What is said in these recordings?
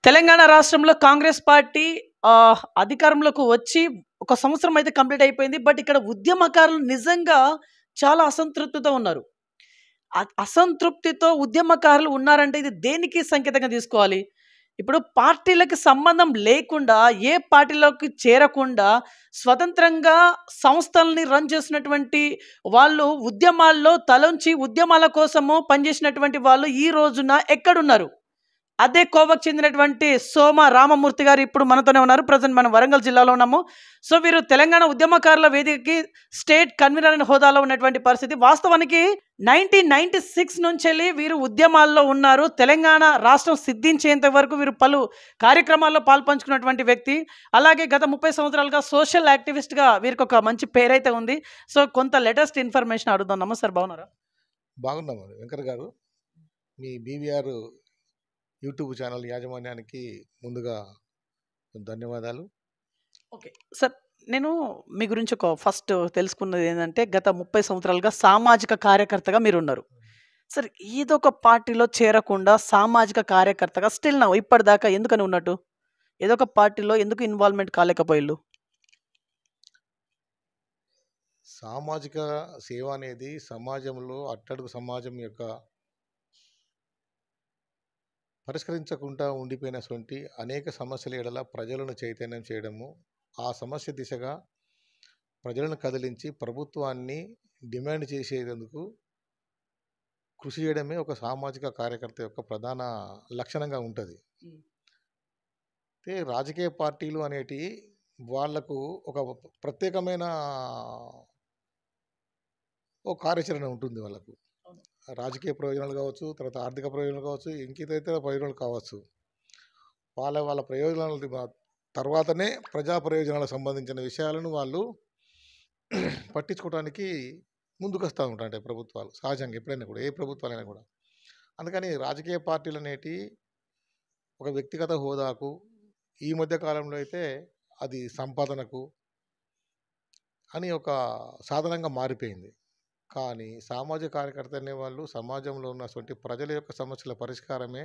తెలంగాణ రాష్ట్రంలో కాంగ్రెస్ పార్టీ అధికారంలోకి వచ్చి ఒక సంవత్సరం అయితే కంప్లీట్ అయిపోయింది. బట్ ఇక్కడ ఉద్యమకారులు నిజంగా చాలా అసంతృప్తితో ఉన్నారు. అసంతృప్తితో ఉద్యమకారులు ఉన్నారంటే ఇది దేనికి సంకేతంగా తీసుకోవాలి? ఇప్పుడు పార్టీలకి సంబంధం లేకుండా, ఏ పార్టీలోకి చేరకుండా స్వతంత్రంగా సంస్థల్ని రన్ చేసినటువంటి వాళ్ళు, ఉద్యమాల్లో తలొంచి ఉద్యమాల కోసము పనిచేసినటువంటి వాళ్ళు ఈ రోజున ఎక్కడున్నారు? అదే కోవకు చెందినటువంటి సోమ రామమూర్తి గారు ఇప్పుడు మనతోనే ఉన్నారు. ప్రజెంట్ మనం వరంగల్ జిల్లాలో ఉన్నాము. సో వీరు తెలంగాణ ఉద్యమకారుల వేదికకి స్టేట్ కన్వీనర్ అనే హోదాలో ఉన్నటువంటి పరిస్థితి. వాస్తవానికి 1996 నుంచి వీరు ఉద్యమాల్లో ఉన్నారు. తెలంగాణ రాష్ట్రం సిద్ధించేంత వరకు వీరు పలు కార్యక్రమాల్లో పాల్పంచుకున్నటువంటి వ్యక్తి. అలాగే గత 30 సంవత్సరాలుగా సోషల్ యాక్టివిస్ట్గా వీరికి ఒక మంచి పేరైతే ఉంది. సో కొంత లేటెస్ట్ ఇన్ఫర్మేషన్ అడుగుదాం. నమస్తే సార్, బాగున్నారా? బాగున్నాం వెంకట గారు. మీ బీవీఆర్ యూట్యూబ్ ఛానల్ యాజమాన్యానికి ముందుగా ధన్యవాదాలు. ఓకే సార్, నేను మీ గురించి ఒక ఫస్ట్ తెలుసుకున్నది ఏంటంటే, గత 30 సంవత్సరాలుగా సామాజిక కార్యకర్తగా మీరు ఉన్నారు. సార్, ఏదో ఒక పార్టీలో చేరకుండా సామాజిక కార్యకర్తగా స్టిల్ నా ఇప్పటిదాకా ఎందుకని ఉన్నట్టు? ఏదో ఒక పార్టీలో ఎందుకు ఇన్వాల్వ్మెంట్ కాలేకపోయిళ్ళు? సామాజిక సేవ అనేది సమాజంలో అట్టడుగు సమాజం యొక్క పరిష్కరించకుండా ఉండిపోయినటువంటి అనేక సమస్యల ఎడల ప్రజలను చైతన్యం చేయడము, ఆ సమస్య దిశగా ప్రజలను కదిలించి ప్రభుత్వాన్ని డిమాండ్ చేసేందుకు కృషి చేయడమే ఒక సామాజిక కార్యకర్త యొక్క ప్రధాన లక్షణంగా ఉంటుంది. అయితే రాజకీయ పార్టీలు అనేటివి వాళ్లకు ఒక ప్రత్యేకమైన ఒక కార్యాచరణ ఉంటుంది. వాళ్ళకు రాజకీయ ప్రయోజనాలు కావచ్చు, తర్వాత ఆర్థిక ప్రయోజనాలు కావచ్చు, ఇంకేదైతే ప్రయోజనాలు కావచ్చు. వాళ్ళ ప్రయోజనాల తర్వాతనే ప్రజా ప్రయోజనాలకు సంబంధించిన విషయాలను వాళ్ళు పట్టించుకోవడానికి ముందుకు వస్తూ ఉంటాయి ప్రభుత్వాలు. సహజంగా ఎప్పుడైనా కూడా, ఏ ప్రభుత్వాలైనా కూడా. అందుకని రాజకీయ పార్టీలు అనేటి ఒక వ్యక్తిగత హోదాకు, ఈ మధ్య కాలంలో అయితే అది సంపాదనకు అని ఒక సాధనంగా మారిపోయింది. కానీ సామాజిక కార్యకర్త అనేవాళ్ళు సమాజంలో ఉన్నటువంటి ప్రజల యొక్క సమస్యల పరిష్కారమే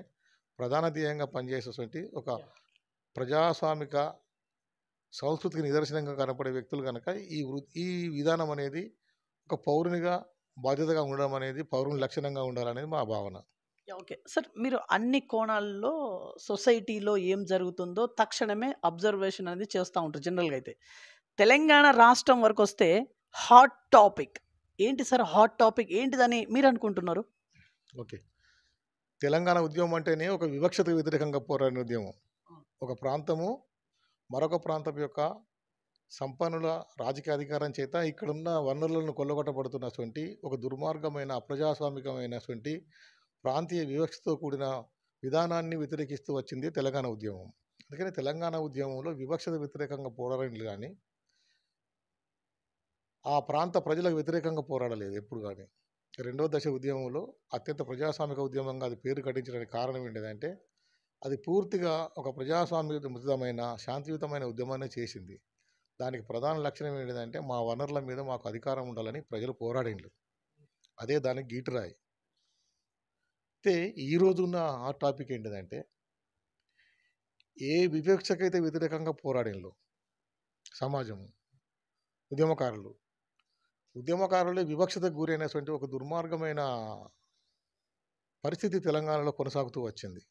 ప్రధాన ధ్యేయంగా పనిచేసేటువంటి ఒక ప్రజాస్వామిక సంస్కృతికి నిదర్శనంగా కనపడే వ్యక్తులు కనుక ఈ విధానం అనేది ఒక పౌరునిగా బాధ్యతగా ఉండడం అనేది పౌరుని లక్షణంగా ఉండాలనేది మా భావన. ఓకే సార్, మీరు అన్ని కోణాల్లో సొసైటీలో ఏం జరుగుతుందో తక్షణమే అబ్జర్వేషన్ అనేది చేస్తూ ఉంటారు జనరల్గా. అయితే తెలంగాణ రాష్ట్రం వరకు వస్తే హాట్ టాపిక్ ఏంటి సార్? హాట్ టాపిక్ ఏంటిదని మీరు అనుకుంటున్నారు? ఓకే, తెలంగాణ ఉద్యమం అంటేనే ఒక వివక్షతకు వ్యతిరేకంగా పోరాడిన ఉద్యమం. ఒక ప్రాంతము మరొక ప్రాంతం యొక్క సంపన్నుల రాజకీయ అధికారం చేత ఇక్కడున్న వనరులను కొల్లగొట్టబడుతున్నటువంటి ఒక దుర్మార్గమైన అప్రజాస్వామికమైనటువంటి ప్రాంతీయ వివక్షతో కూడిన విధానాన్ని వ్యతిరేకిస్తూ వచ్చింది తెలంగాణ ఉద్యమం. అందుకని తెలంగాణ ఉద్యమంలో వివక్షత వ్యతిరేకంగా పోరాడలేదు, కానీ ఆ ప్రాంత ప్రజలకు వ్యతిరేకంగా పోరాడలేదు ఎప్పుడు. కానీ రెండవ దశ ఉద్యమంలో అత్యంత ప్రజాస్వామిక ఉద్యమంగా అది పేరు కట్టించడానికి కారణం ఏంటిదంటే, అది పూర్తిగా ఒక ప్రజాస్వామ్యయుతమైన శాంతియుతమైన ఉద్యమాన్ని చేసింది. దానికి ప్రధాన లక్షణం ఏంటిదంటే, మా వనరుల మీద మాకు అధికారం ఉండాలని ప్రజలు పోరాడిండ్రు. అదే దానికి గీటురాయి. అయితే ఈరోజున్న ఆ టాపిక్ ఏంటిదంటే, ఏ వివక్షకైతే వ్యతిరేకంగా పోరాడిండ్రు సమాజము, ఉద్యమకారులే వివక్షతకు గురైనటువంటి ఒక దుర్మార్గమైన పరిస్థితి తెలంగాణలో కొనసాగుతూ వచ్చింది.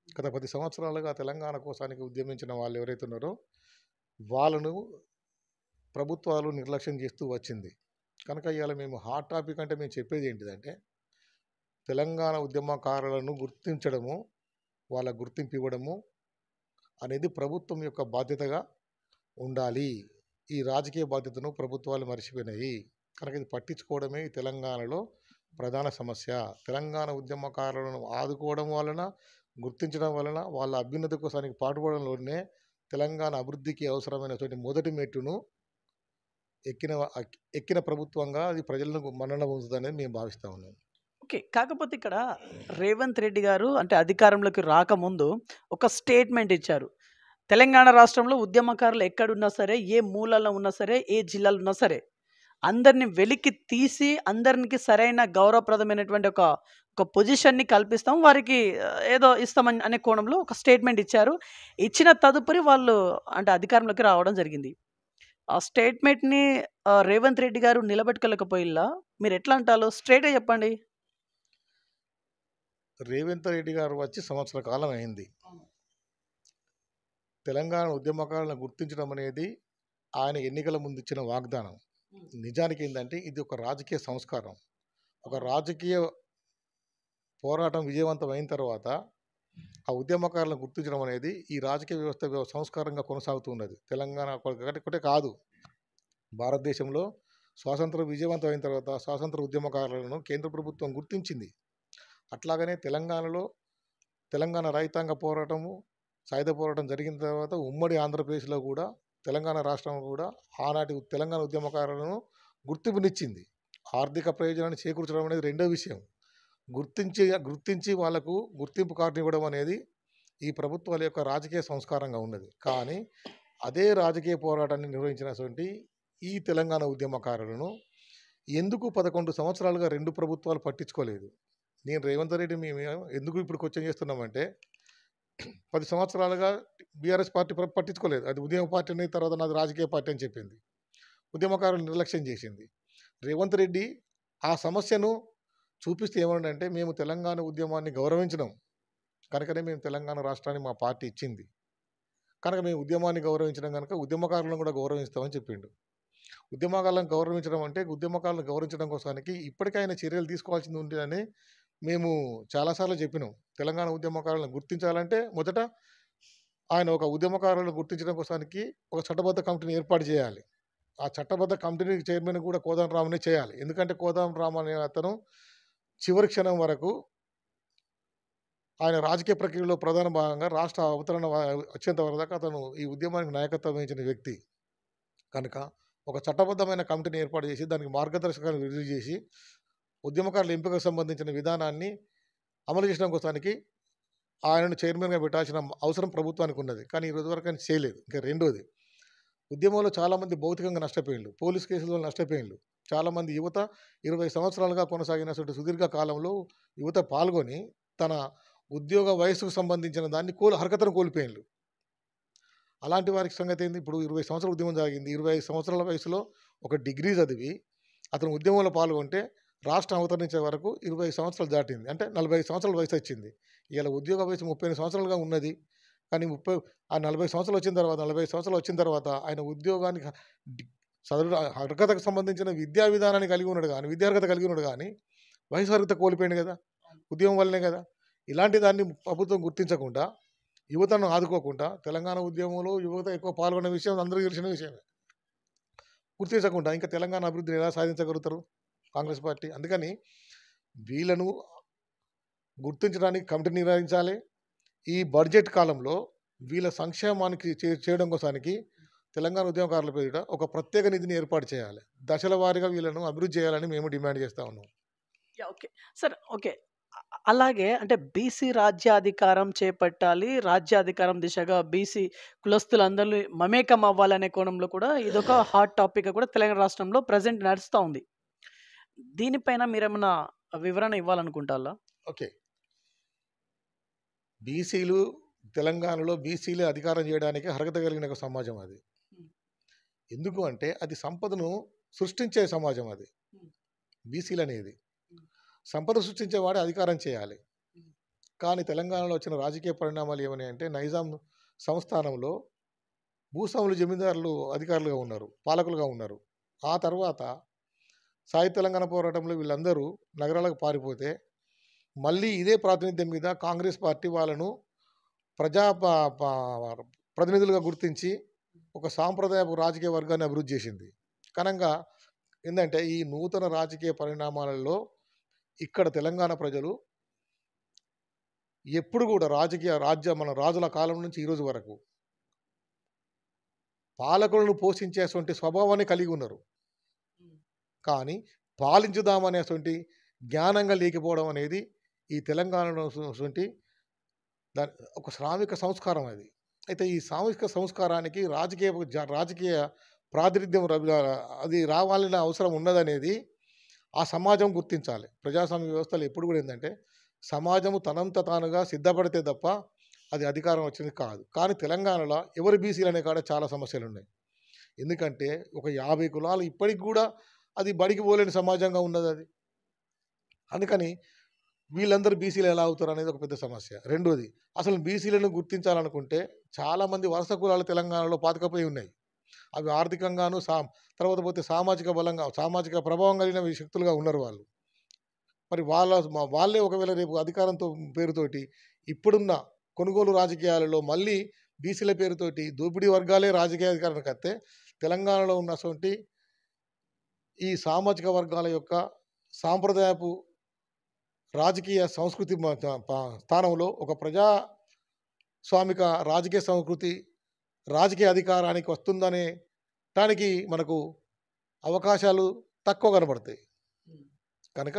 గత 10 సంవత్సరాలుగా తెలంగాణ కోసానికి ఉద్యమించిన వాళ్ళు ఎవరైతే ఉన్నారో వాళ్ళను ప్రభుత్వాలు నిర్లక్ష్యం చేస్తూ వచ్చింది. కనుక ఇవాళ మేము హాట్ టాపిక్ అంటే మేము చెప్పేది ఏంటిదంటే, తెలంగాణ ఉద్యమకారులను గుర్తించడము, వాళ్ళ గుర్తింపు ఇవ్వడము అనేది ప్రభుత్వం యొక్క బాధ్యతగా ఉండాలి. ఈ రాజకీయ బాధ్యతను ప్రభుత్వాలు మర్చిపోయినాయి. కనుక ఇది పట్టించుకోవడమే ఈ తెలంగాణలో ప్రధాన సమస్య. తెలంగాణ ఉద్యమకారులను ఆదుకోవడం వలన, గుర్తించడం వలన, వాళ్ళ అభ్యున్నతి కోసానికి పాటుపడంలోనే తెలంగాణ అభివృద్ధికి అవసరమైనటువంటి మొదటి మెట్టును ఎక్కిన ప్రభుత్వంగా అది ప్రజలను మన్నన పొందుతుందనేది మేము భావిస్తూ ఉన్నాం. ఓకే, కాకపోతే ఇక్కడ రేవంత్ రెడ్డి గారు అంటే అధికారంలోకి రాకముందు ఒక స్టేట్మెంట్ ఇచ్చారు. తెలంగాణ రాష్ట్రంలో ఉద్యమకారులు ఎక్కడున్నా సరే, ఏ మూలలో ఉన్నా సరే, ఏ జిల్లాలో ఉన్నా సరే, అందరిని వెలికి తీసి అందరికి సరైన గౌరవప్రదమైనటువంటి ఒక ఒక పొజిషన్‌ని కల్పిస్తాం. వారికి ఏదో ఇస్తామని అనే కోణంలో ఒక స్టేట్‌మెంట్ ఇచ్చారు. ఇచ్చిన తదుపరి వాళ్ళు అంటే అధికారంలోకి రావడం జరిగింది. ఆ స్టేట్‌మెంట్‌ని రేవంత్ రెడ్డి గారు నిలబెట్టుకోలేకపోయిల్లా? మీరెట్లా అంటారు? స్ట్రెయిట్‌గా చెప్పండి. రేవంత్ రెడ్డి గారు వచ్చి సంవత్సర కాలం అయింది. తెలంగాణ ఉద్యమకారులను గుర్తించడం అనేది ఆయన ఎన్నికల ముందు ఇచ్చిన వాగ్దానం. నిజానికి ఏందంటే ఇది ఒక రాజకీయ సంస్కారం. ఒక రాజకీయ పోరాటం విజయవంతం అయిన తర్వాత ఆ ఉద్యమకారులను గుర్తించడం అనేది ఈ రాజకీయ వ్యవస్థ సంస్కారంగా కొనసాగుతూ ఉన్నది. తెలంగాణ ఒకటే కాదు, భారతదేశంలో స్వాతంత్రం విజయవంతం అయిన తర్వాత స్వాతంత్ర ఉద్యమకారులను కేంద్ర ప్రభుత్వం గుర్తించింది. అట్లాగనే తెలంగాణలో తెలంగాణ రైతాంగ పోరాటము, సాయుధ పోరాటం జరిగిన తర్వాత ఉమ్మడి ఆంధ్రప్రదేశ్లో కూడా తెలంగాణ రాష్ట్రం కూడా ఆనాటి తెలంగాణ ఉద్యమకారులను గుర్తింపునిచ్చింది. ఆర్థిక ప్రయోజనాన్ని చేకూర్చడం అనేది రెండో విషయం. గుర్తించి వాళ్లకు గుర్తింపు కార్డు ఇవ్వడం అనేది ఈ ప్రభుత్వాల యొక్క రాజకీయ సంస్కారంగా ఉన్నది. కానీ అదే రాజకీయ పోరాటాన్ని నిర్వహించినటువంటి ఈ తెలంగాణ ఉద్యమకారులను ఎందుకు 11 సంవత్సరాలుగా 2 ప్రభుత్వాలు పట్టించుకోలేదు? నేను రేవంత్ రెడ్డి మేము ఎందుకు ఇప్పుడు క్వశ్చన్ చేస్తున్నామంటే 10 సంవత్సరాలుగా బీఆర్ఎస్ పార్టీ పట్టించుకోలేదు. అది ఉద్యమ పార్టీ అయిన తర్వాత నాది రాజకీయ పార్టీ అని చెప్పింది. ఉద్యమకారులు నిర్లక్ష్యం చేసింది. రేవంత్ రెడ్డి ఆ సమస్యను చూపిస్తే ఏమంటే మేము తెలంగాణ ఉద్యమాన్ని గౌరవించడం కనుకనే మేము తెలంగాణ రాష్ట్రాన్ని మా పార్టీ ఇచ్చింది కనుక మేము ఉద్యమాన్ని గౌరవించడం కనుక ఉద్యమకారులను కూడా గౌరవిస్తామని చెప్పిండు. ఉద్యమకారులను గౌరవించడం అంటే ఉద్యమకారులను గౌరవించడం కోసానికి ఇప్పటికైనా చర్యలు తీసుకోవాల్సింది ఉంటుందని మేము చాలాసార్లు చెప్పినాం. తెలంగాణ ఉద్యమకారులను గుర్తించాలంటే మొదట ఆయన ఒక ఉద్యమకారులను గుర్తించడం కోసానికి ఒక చట్టబద్ధ కమిటీని ఏర్పాటు చేయాలి. ఆ చట్టబద్ధ కమిటీ చైర్మన్ కూడా కోదండరామ్‌నే చేయాలి. ఎందుకంటే కోదండరామ్ అనే అతను చివరి క్షణం వరకు ఆయన రాజకీయ ప్రక్రియలో ప్రధాన భాగంగా రాష్ట్ర అవతరణ వచ్చేంత వరకు దాకా అతను ఈ ఉద్యమానికి నాయకత్వం వహించిన వ్యక్తి. కనుక ఒక చట్టబద్ధమైన కమిటీని ఏర్పాటు చేసి దానికి మార్గదర్శకాలు విడుదల చేసి ఉద్యమకారుల ఎంపికకు సంబంధించిన విధానాన్ని అమలు చేయడం కోసానికి ఆయనను చైర్మన్గా పెట్టాల్సిన అవసరం ప్రభుత్వానికి ఉన్నది. కానీ ఈ రోజు వరకు ఆయన చేయలేదు. ఇంకా రెండోది, ఉద్యమంలో చాలామంది భౌతికంగా నష్టపోయిండ్రు, పోలీస్ కేసులలో నష్టపోయిండ్రు. చాలామంది యువత 20 సంవత్సరాలుగా కొనసాగినటువంటి సుదీర్ఘ కాలంలో యువత పాల్గొని తన ఉద్యోగ వయసుకు సంబంధించిన దాన్ని హరకతను కోల్పోయిండ్రు. అలాంటి వారికి సంగతి ఏంది? ఇప్పుడు 20 సంవత్సరాల ఉద్యమం జరిగింది. 25 సంవత్సరాల వయసులో ఒక డిగ్రీ చదివి అతను ఉద్యమంలో పాల్గొంటే రాష్ట్రం అవతరించే వరకు 25 సంవత్సరాలు దాటింది. అంటే 45 సంవత్సరాల వయసు వచ్చింది. ఇవాళ ఉద్యోగ వయసు 38 సంవత్సరాలుగా ఉన్నది. కానీ 40 సంవత్సరాలు వచ్చిన తర్వాత 45 సంవత్సరాలు వచ్చిన తర్వాత ఆయన ఉద్యోగానికి అర్హతకు సంబంధించిన విద్యా విధానాన్ని కలిగి ఉన్నాడు కానీ, విద్యార్హత కలిగి ఉన్నాడు కానీ వయసు అర్హత కోల్పోయింది కదా, ఉద్యమం వల్లనే కదా. ఇలాంటి దాన్ని ప్రభుత్వం గుర్తించకుండా, యువతను ఆదుకోకుండా, తెలంగాణ ఉద్యమంలో యువత ఎక్కువ పాల్గొన్న విషయం అందరికీ తెలిసిన విషయమే. గుర్తించకుండా ఇంకా తెలంగాణ అభివృద్ధిని ఎలా సాధించగలుగుతారు కాంగ్రెస్ పార్టీ? అందుకని వీళ్ళను గుర్తించడానికి కమిటీ నిర్వహించాలి. ఈ బడ్జెట్ కాలంలో వీళ్ళ సంక్షేమానికి చేయడం కోసానికి తెలంగాణ ఉద్యమకారుల పేరిట ఒక ప్రత్యేక నిధిని ఏర్పాటు చేయాలి. దశల వారీగా వీళ్ళను అభివృద్ధి చేయాలని మేము డిమాండ్ చేస్తా ఉన్నాం. Okay sir. ఓకే, అలాగే అంటే బీసీ రాజ్యాధికారం చేపట్టాలి, రాజ్యాధికారం దిశగా బీసీ కులస్తులందరూ మమేకం అవ్వాలనే కోణంలో కూడా ఇదొక హాట్ టాపిక్ కూడా తెలంగాణ రాష్ట్రంలో ప్రజెంట్ నడుస్తూ ఉంది. దీనిపైన మీరేమన్నా వివరణ ఇవ్వాలనుకుంటారా? ఓకే, బీసీలు తెలంగాణలో బీసీలే అధికారం చేయడానికి అర్హత కలిగిన ఒక సమాజం అది. ఎందుకు అంటే అది సంపదను సృష్టించే సమాజం అది. బీసీలు అనేది సంపద సృష్టించేవాడే అధికారం చేయాలి. కానీ తెలంగాణలో వచ్చిన రాజకీయ పరిణామాలు ఏమని అంటే నైజాం సంస్థానంలో భూస్వాములు జమీందారులు అధికారులుగా ఉన్నారు, పాలకులుగా ఉన్నారు. ఆ తర్వాత సాయుధ తెలంగాణ పోరాటంలో వీళ్ళందరూ నగరాలకు పారిపోతే మళ్ళీ ఇదే ప్రాతినిధ్యం మీద కాంగ్రెస్ పార్టీ వాళ్ళను ప్రతినిధులుగా గుర్తించి ఒక సాంప్రదాయపు రాజకీయ వర్గాన్ని అభివృద్ధి చేసింది. కనుక ఏంటంటే ఈ నూతన రాజకీయ పరిణామాలలో ఇక్కడ తెలంగాణ ప్రజలు ఎప్పుడు కూడా మన రాజుల కాలం నుంచి ఈరోజు వరకు పాలకులను పోషించేటువంటి స్వభావాన్ని కలిగి ఉన్నారు. కానీ పాలించుదామనేటువంటి జ్ఞానంగా లేకపోవడం అనేది ఈ తెలంగాణలో ఒక శ్రామిక సంస్కారం అది. అయితే ఈ సామూహిక సంస్కారానికి రాజకీయ ప్రాతినిధ్యం అది రావాలనే అవసరం ఉన్నదనేది ఆ సమాజం గుర్తించాలి. ప్రజాస్వామ్య వ్యవస్థలు ఎప్పుడు కూడా ఏందంటే, సమాజము తనంత తానుగా సిద్ధపడితే తప్ప అది అధికారం వచ్చింది కాదు. కానీ తెలంగాణలో ఎవరు బీసీలనే కాడ చాలా సమస్యలున్నాయి. ఎందుకంటే ఒక 50 కులాలు ఇప్పటికి గూడా అది బడికి పోలేని సమాజంగా ఉన్నదది. అందుకని వీళ్ళందరూ బీసీలు ఎలా అవుతారనేది ఒక పెద్ద సమస్య. రెండోది, అసలు బీసీలను గుర్తించాలనుకుంటే చాలామంది వలస కులాలు తెలంగాణలో పాతుకుపోయి ఉన్నాయి. అవి ఆర్థికంగాను తర్వాత పోతే సామాజిక ప్రభావం కలిగిన శక్తులుగా ఉన్నారు వాళ్ళు. మరి వాళ్ళే ఒకవేళ రేపు అధికారంతో పేరుతోటి ఇప్పుడున్న కొనుగోలు రాజకీయాలలో మళ్ళీ బీసీల పేరుతోటి దోపిడీ వర్గాలే రాజకీయ అధికారానికి వస్తే తెలంగాణలో ఉన్నటువంటి ఈ సామాజిక వర్గాల యొక్క సాంప్రదాయపు రాజకీయ సంస్కృతి స్థానంలో ఒక ప్రజాస్వామిక రాజకీయ సంస్కృతి, రాజకీయ అధికారానికి వస్తుందనే దానికి మనకు అవకాశాలు తక్కువ కనబడతాయి. కనుక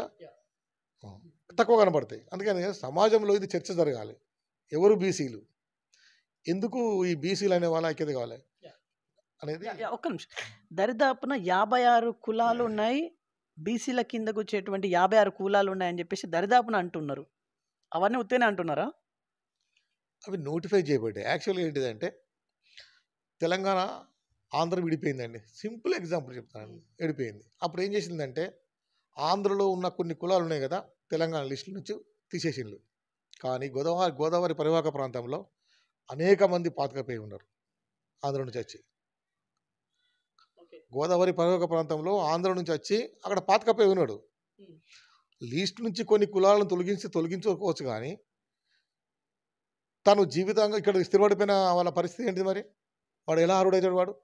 తక్కువ కనబడతాయి. అందుకని సమాజంలో ఇది చర్చ జరగాలి. ఎవరు బీసీలు, ఎందుకు ఈ బీసీలు అనే వాళ్ళ ఐక్యత కావాలి అనేది. ఒక్క నిమిషం. దరిదాపున 56 కులాలు ఉన్నాయి, బీసీల కిందకు వచ్చేటువంటి 56 కులాలు ఉన్నాయని చెప్పేసి దరిదాపున అంటున్నారు. అవన్నీ ఉత్తేనే అంటున్నారా? అవి నోటిఫై చేయబడ్డాయి. యాక్చువల్గా ఏంటిదంటే, తెలంగాణ ఆంధ్ర విడిపోయిందండి. సింపుల్ ఎగ్జాంపుల్ చెప్తానండి. విడిపోయింది. అప్పుడు ఏం చేసిందంటే, ఆంధ్రలో ఉన్న కొన్ని కులాలు ఉన్నాయి కదా, తెలంగాణ లిస్టు నుంచి తీసేసిండ్రు. కానీ గోదావరి పరివాహక ప్రాంతంలో అనేక మంది పాతుకుపోయి ఉన్నారు ఆంధ్ర నుంచి వచ్చి. గోదావరి పరివాహక ప్రాంతంలో ఆంధ్ర నుంచి వచ్చి అక్కడ పాతుకుపోయి ఉన్నాడు. లిస్టు నుంచి కొన్ని కులాలను తొలగించుకోవచ్చు, కానీ తను జీవితంగా ఇక్కడ స్థిరపడిపోయిన వాళ్ళ పరిస్థితి ఏంటిది మరి? వాడు ఎలా అర్హుడవుతాడు? వాడు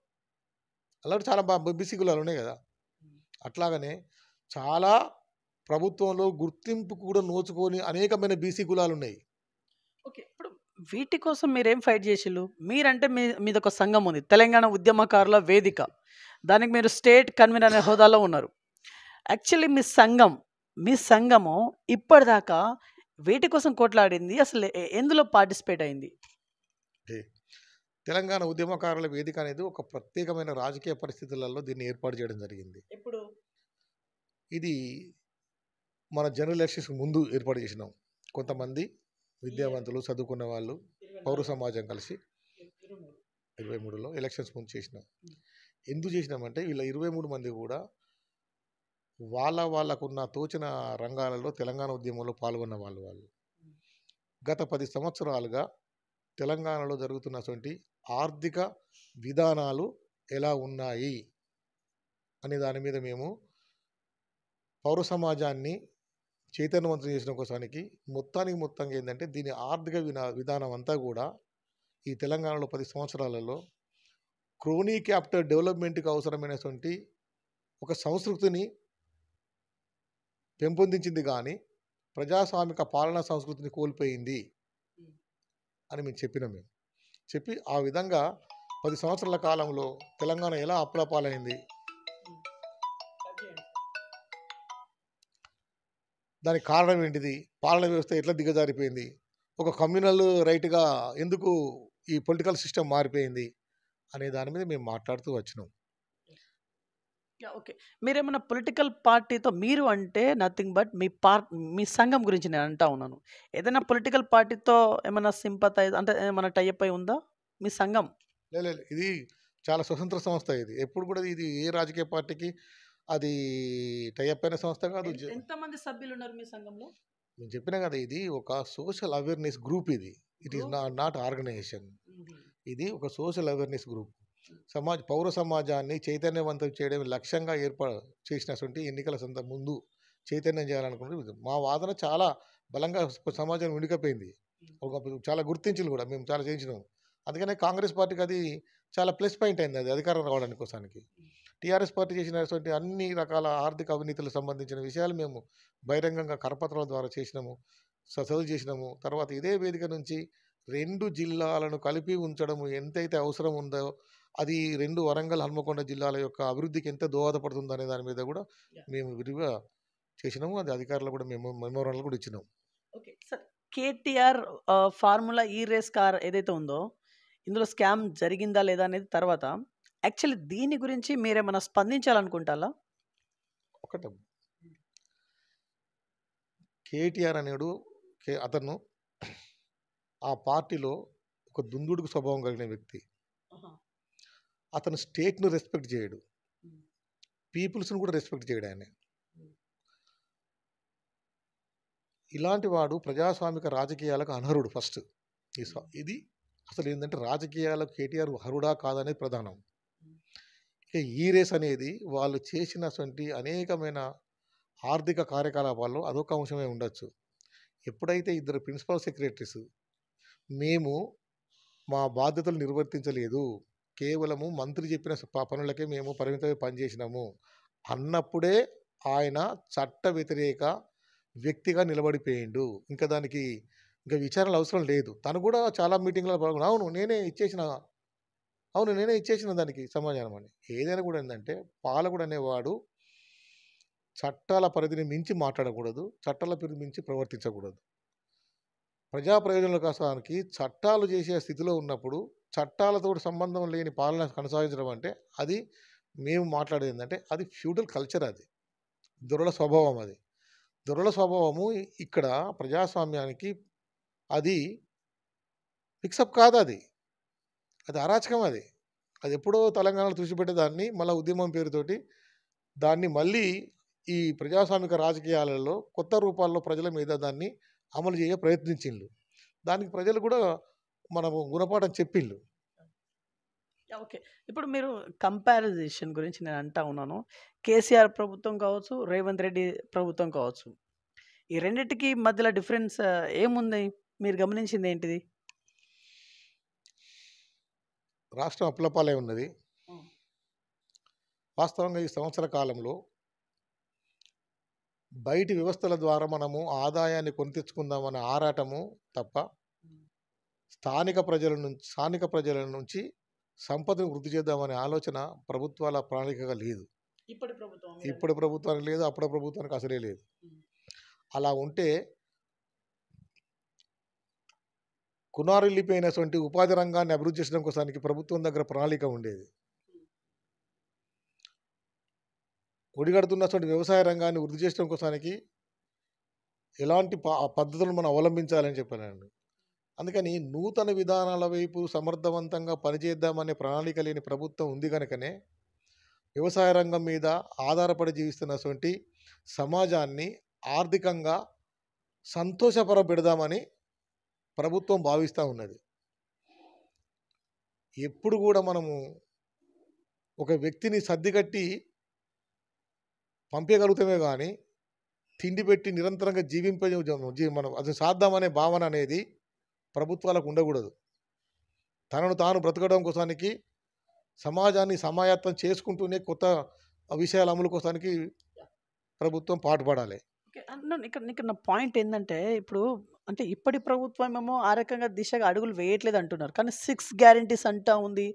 అలాంటి చాలా బీసీ కులాలు ఉన్నాయి కదా. అట్లాగనే చాలా ప్రభుత్వంలో గుర్తింపు కూడా నోచుకొని అనేకమైన బీసీ కులాలు ఉన్నాయి. ఓకే. ఇప్పుడు వీటి కోసం మీరేం ఫైట్ చేసిళ్ళు? మీరంటే మీది ఒక సంఘం ఉంది, తెలంగాణ ఉద్యమకారుల వేదిక. దానికి మీరు స్టేట్ కన్వీనర్ అనే హోదాలో ఉన్నారు. యాక్చువల్లీ మీ సంఘము ఇప్పటిదాకా వీటి కోసం కొట్లాడింది, అసలు ఎందులో పార్టిసిపేట్ అయింది? తెలంగాణ ఉద్యమకారుల వేదిక అనేది ఒక ప్రత్యేకమైన రాజకీయ పరిస్థితులలో దీన్ని ఏర్పాటు చేయడం జరిగింది. ఇప్పుడు ఇది మన జనరల్ ఎలక్షన్స్ ముందు ఏర్పాటు చేసినాం. కొంతమంది విద్యావంతులు, చదువుకున్న వాళ్ళు, పౌర సమాజం కలిసి 23లో ఎలక్షన్స్ ముందు చేసినాం. ఎందుకు చేసినామంటే, వీళ్ళ 23 మంది కూడా వాళ్ళకున్న తోచిన రంగాలలో తెలంగాణ ఉద్యమంలో పాల్గొన్న వాళ్ళు. గత 10 సంవత్సరాలుగా తెలంగాణలో జరుగుతున్నటువంటి ఆర్థిక విధానాలు ఎలా ఉన్నాయి అనే దాని మీద మేము పౌర సమాజాన్ని చైతన్యవంతం చేసిన కోసానికి మొత్తంగా ఏంటంటే, దీని ఆర్థిక విధానం అంతా కూడా ఈ తెలంగాణలో 10 సంవత్సరాలలో క్రోనీ క్యాపిటల్ డెవలప్మెంట్కి అవసరమైనటువంటి ఒక సంస్కృతిని పెంపొందించింది, కానీ ప్రజాస్వామిక పాలనా సంస్కృతిని కోల్పోయింది అని మేము చెప్పి ఆ విధంగా 10 సంవత్సరాల కాలంలో తెలంగాణ ఎలా అప్పులపాలైంది, దానికి కారణం ఏంటిది, పాలన వ్యవస్థ ఎట్లా దిగజారిపోయింది, ఒక కమ్యూనల్ రైట్గా ఎందుకు ఈ పొలిటికల్ సిస్టమ్ మారిపోయింది అనే దాని మీద మేము మాట్లాడుతూ వచ్చినాం. ఓకే. మీరేమన్నా పొలిటికల్ పార్టీతో, మీరు అంటే నథింగ్ బట్ మీ సంఘం గురించి నేను అంటా ఉన్నాను. ఏదైనా పొలిటికల్ పార్టీతో ఏమైనా సింపతైజ్ అంటే ఏమైనా టైఅప్ అయి ఉందా మీ సంఘం? లేదు, ఇది చాలా స్వతంత్ర సంస్థ. ఇది ఎప్పుడు కూడా ఇది ఏ రాజకీయ పార్టీకి అది టైఅప్ అయిన సంస్థ కాదు. ఎంతమంది సభ్యులు ఉన్నారు మీ సంఘంలో? నేను చెప్పినా కదా, ఇది ఒక social awareness group. It is not organisation. ఇది ఒక సోషల్ అవేర్నెస్ గ్రూప్. పౌర సమాజాన్ని చైతన్యవంతం చేయడం లక్ష్యంగా ఏర్పాటు చేసినటువంటి ఎన్నికల ముందు చైతన్యం చేయాలనుకుంటే మా వాదన చాలా బలంగా సమాజం ఉండికపోయింది. చాలా గుర్తించింది కూడా, మేము చాలా చేయించినాం. అందుకనే కాంగ్రెస్ పార్టీకి అది చాలా ప్లస్ పాయింట్ అయింది, అది అధికారం రావడానికి కోసానికి. టీఆర్ఎస్ పార్టీ చేసినటువంటి అన్ని రకాల ఆర్థిక అవినీతులకు సంబంధించిన విషయాలు మేము బహిరంగంగా కరపత్రాల ద్వారా చదువు చేసినాము. తర్వాత ఇదే వేదిక నుంచి 2 జిల్లాలను కలిపి ఉంచడం ఎంతైతే అవసరం ఉందో, అది 2 వరంగల్, హన్మకొండ జిల్లాల యొక్క అభివృద్ధికి ఎంత దోహదపడుతుందో అనే దాని మీద కూడా మేము విరివిగా చేసినాము. అది అధికారులు కూడా మేము మెమోరాండాలు కూడా ఇచ్చినాం. ఓకే సార్, కేటీఆర్ ఫార్ములా ఈ రేస్ కార్ ఏదైతే ఉందో, ఇందులో స్కామ్ జరిగిందా లేదా అనేది తర్వాత, యాక్చువల్లీ దీని గురించి మీరేమైనా స్పందించాలనుకుంటారా? ఒకటి కేటీఆర్ అనేడు అతను ఆ పార్టీలో ఒక దుందుడుకు స్వభావం కలిగిన వ్యక్తి. అతను స్టేట్‌ను రెస్పెక్ట్ చేయడు. పీపుల్స్‌ని కూడా రెస్పెక్ట్ చేయడు ఆయన. ఇలాంటి వాడు ప్రజాస్వామిక రాజకీయాలకు అనర్హుడు ఫస్ట్. ఇది అసలు ఏంటంటే రాజకీయాలకు కేటీఆర్ అర్హుడా కాదనేది ప్రధానం. ఇక ఈ రేస్ అనేది వాళ్ళు చేసినటువంటి అనేకమైన ఆర్థిక కార్యకలాపాల్లో అదొక అంశమే ఉండొచ్చు. ఎప్పుడైతే ఇద్దరు ప్రిన్సిపల్ సెక్రటరీస్ మేము మా బాధ్యతలు నిర్వర్తించలేదు, కేవలము మంత్రి చెప్పిన పనులకే మేము పరిమితమై పనిచేసినాము అన్నప్పుడే ఆయన చట్ట వ్యతిరేక వ్యక్తిగా నిలబడిపోయిండు. ఇంకా దానికి ఇంకా విచారణలు అవసరం లేదు. తను కూడా చాలా మీటింగ్‌లో పాల్గొని అవును నేనే ఇచ్చేసిన దానికి సమాధానం అని. ఏదైనా కూడా ఏందంటే పాలకుడు అనేవాడు చట్టాల పరిధిని మించి మాట్లాడకూడదు, చట్టాల పరిధి మించి ప్రవర్తించకూడదు. ప్రజా ప్రయోజనాల కోసానికి చట్టాలు చేసే స్థితిలో ఉన్నప్పుడు చట్టాలతో సంబంధం లేని పాలన కొనసాగించడం అంటే అది మేము మాట్లాడేది ఏంటంటే అది ఫ్యూడల్ కల్చర్, అది దురల స్వభావం. అది దురల స్వభావము ఇక్కడ ప్రజాస్వామ్యానికి అది ఫిక్సప్ కాదు. అది అరాచకం. అది ఎప్పుడో తెలంగాణలో తుడిచిపెట్టేదాన్ని మళ్ళీ ఉద్యమం పేరుతోటి దాన్ని మళ్ళీ ఈ ప్రజాస్వామిక రాజకీయాలలో కొత్త రూపాల్లో ప్రజల మీద దాన్ని అమలు చేయ ప్రయత్నించిండ్రు. దానికి ప్రజలు కూడా మనము గుణపాఠం చెప్పిండ్రు. ఓకే. ఇప్పుడు మీరు కంపారిజేషన్ గురించి నేను అంటా ఉన్నాను. కేసీఆర్ ప్రభుత్వం కావచ్చు, రేవంత్ రెడ్డి ప్రభుత్వం కావచ్చు. ఈ రెండిటికి మధ్యలో డిఫరెన్స్ ఏముంది? మీరు గమనించింది ఏంటిది? రాష్ట్రం అప్పులపాలై ఉన్నది. వాస్తవంగా ఈ సంవత్సర కాలంలో బయటి వ్యవస్థల ద్వారా మనము ఆదాయాన్ని కొని తెచ్చుకుందామనే ఆరాటము తప్ప స్థానిక ప్రజల నుంచి సంపదను వృద్ధి చేద్దామనే ఆలోచన ప్రభుత్వాల ప్రణాళికగా లేదు. ఇప్పటి ప్రభుత్వానికి లేదు, అప్పటి ప్రభుత్వానికి అసలే లేదు. అలా ఉంటే కునారిల్లిపోయినటువంటి ఉపాధి రంగాన్ని అభివృద్ధి చేయడం కోసానికి ప్రభుత్వం దగ్గర ప్రణాళిక ఉండేది. ఒడిగడుతున్నటువంటి వ్యవసాయ రంగాన్ని వృద్ధి చేయడం కోసానికి ఎలాంటి పద్ధతులను మనం అవలంబించాలని చెప్పానండి. అందుకని నూతన విధానాల వైపు సమర్థవంతంగా పనిచేద్దామనే ప్రణాళిక లేని ప్రభుత్వం ఉంది కనుకనే వ్యవసాయ రంగం మీద ఆధారపడి జీవిస్తున్నటువంటి సమాజాన్ని ఆర్థికంగా సంతోషపరపెడదామని ప్రభుత్వం భావిస్తూ ఉన్నది. ఎప్పుడు కూడా మనము ఒక వ్యక్తిని సర్దిగట్టి పంపగలుగుతామే కానీ తిండి పెట్టి నిరంతరంగా మనం అది సాధ్యమనే భావన అనేది ప్రభుత్వాలకు ఉండకూడదు. తనను తాను బ్రతకడం కోసానికి సమాజాన్ని సమాయత్తం చేసుకుంటూనే కొత్త విషయాల అమలు కోసానికి ప్రభుత్వం పాటుపడాలి. ఇక్కడ నా పాయింట్ ఏంటంటే ఇప్పుడు అంటే ఇప్పటి ప్రభుత్వం ఏమో ఆ రకంగా దిశగా అడుగులు వేయట్లేదు అంటున్నారు. కానీ 6 గ్యారెంటీస్ అంటా ఉంది,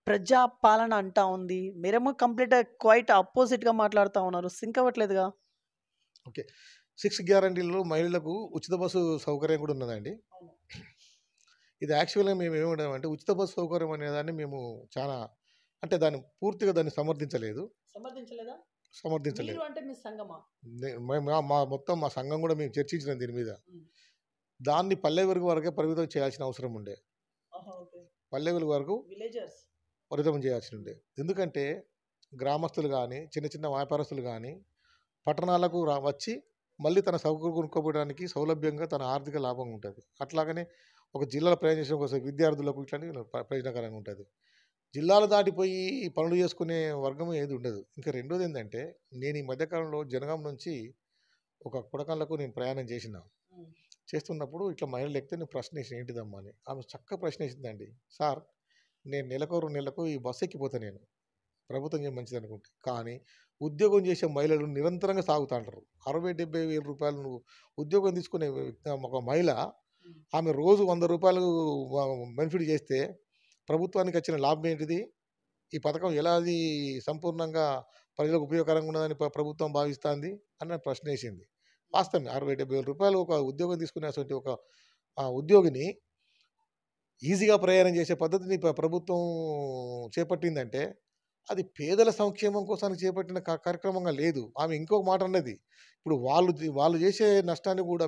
ప్రజా పాలన అంటా ఉంది. మీరేమో కంప్లీట్గా క్వైట్ అపోజిట్గా మాట్లాడుతూ ఉన్నారు. సింక్ అవ్వట్లేదుగా. ఓకే, 6 గ్యారెంటీల్లో మహిళలకు ఉచిత బస్సు సౌకర్యం కూడా ఉన్నదండి. ఇది యాక్చువల్గా మేము ఏమంటామంటే ఉచిత బస్సు సౌకర్యం అనేదాన్ని మేము చాలా అంటే దాన్ని పూర్తిగా దాన్ని సమర్థించలేదు. మొత్తం మా సంఘం కూడా మేము చర్చించినాం దీని మీద. దాన్ని పల్లె వెలుగు వరకే పరిమితం చేయాల్సిన అవసరం ఉండే. పల్లె వెలుగు వరకు పరిమితం చేయాల్సి ఉండే. ఎందుకంటే గ్రామస్తులు కానీ చిన్న చిన్న వ్యాపారస్తులు కానీ పట్టణాలకు వచ్చి మళ్ళీ తన సౌకర్యం కొనుక్కోవడానికి సౌలభ్యంగా తన ఆర్థిక లాభం ఉంటుంది. అట్లాగనే ఒక జిల్లాల ప్రయాణించడం కోసం విద్యార్థులకు ఇట్లాంటివి ప్రయోజనకరంగా ఉంటుంది. జిల్లాలు దాటిపోయి పనులు చేసుకునే వర్గం ఏది ఉండదు. ఇంకా రెండోది ఏంటంటే నేను ఈ మధ్యకాలంలో జనగాం నుంచి ఒక కొడకళ్ళకు నేను ప్రయాణం చేస్తున్నప్పుడు ఇట్లా మహిళలు ఎక్కితే నేను ప్రశ్న వేసిన ఏంటిదమ్మా అని. ఆమె చక్కగా ప్రశ్న వేసిందండి. సార్ నేను నెలకు 2 నెలలకు ఈ బస్సు ఎక్కిపోతా నేను ప్రభుత్వం మంచిది అనుకుంటే, కానీ ఉద్యోగం చేసే మహిళలు నిరంతరంగా సాగుతూ ఉంటారు. 60-70 వేల రూపాయలు నువ్వు ఉద్యోగం తీసుకునే ఒక మహిళ ఆమె రోజు 100 రూపాయలు బెనిఫిట్ చేస్తే ప్రభుత్వానికి వచ్చిన లాభం ఏంటిది? ఈ పథకం ఎలా అది సంపూర్ణంగా ప్రజలకు ఉపయోగకరంగా ఉన్నదని ప్రభుత్వం భావిస్తుంది అని ప్రశ్న వేసింది. వాస్తవం 60-70 వేల రూపాయలు ఒక ఉద్యోగం తీసుకునేటువంటి ఒక ఉద్యోగిని ఈజీగా ప్రయాణం చేసే పద్ధతిని ప్రభుత్వం చేపట్టిందంటే అది పేదల సంక్షేమం కోసానికి చేపట్టిన కార్యక్రమంగా లేదు. ఆమె ఇంకొక మాట అన్నది. ఇప్పుడు వాళ్ళు చేసే నష్టాన్ని కూడా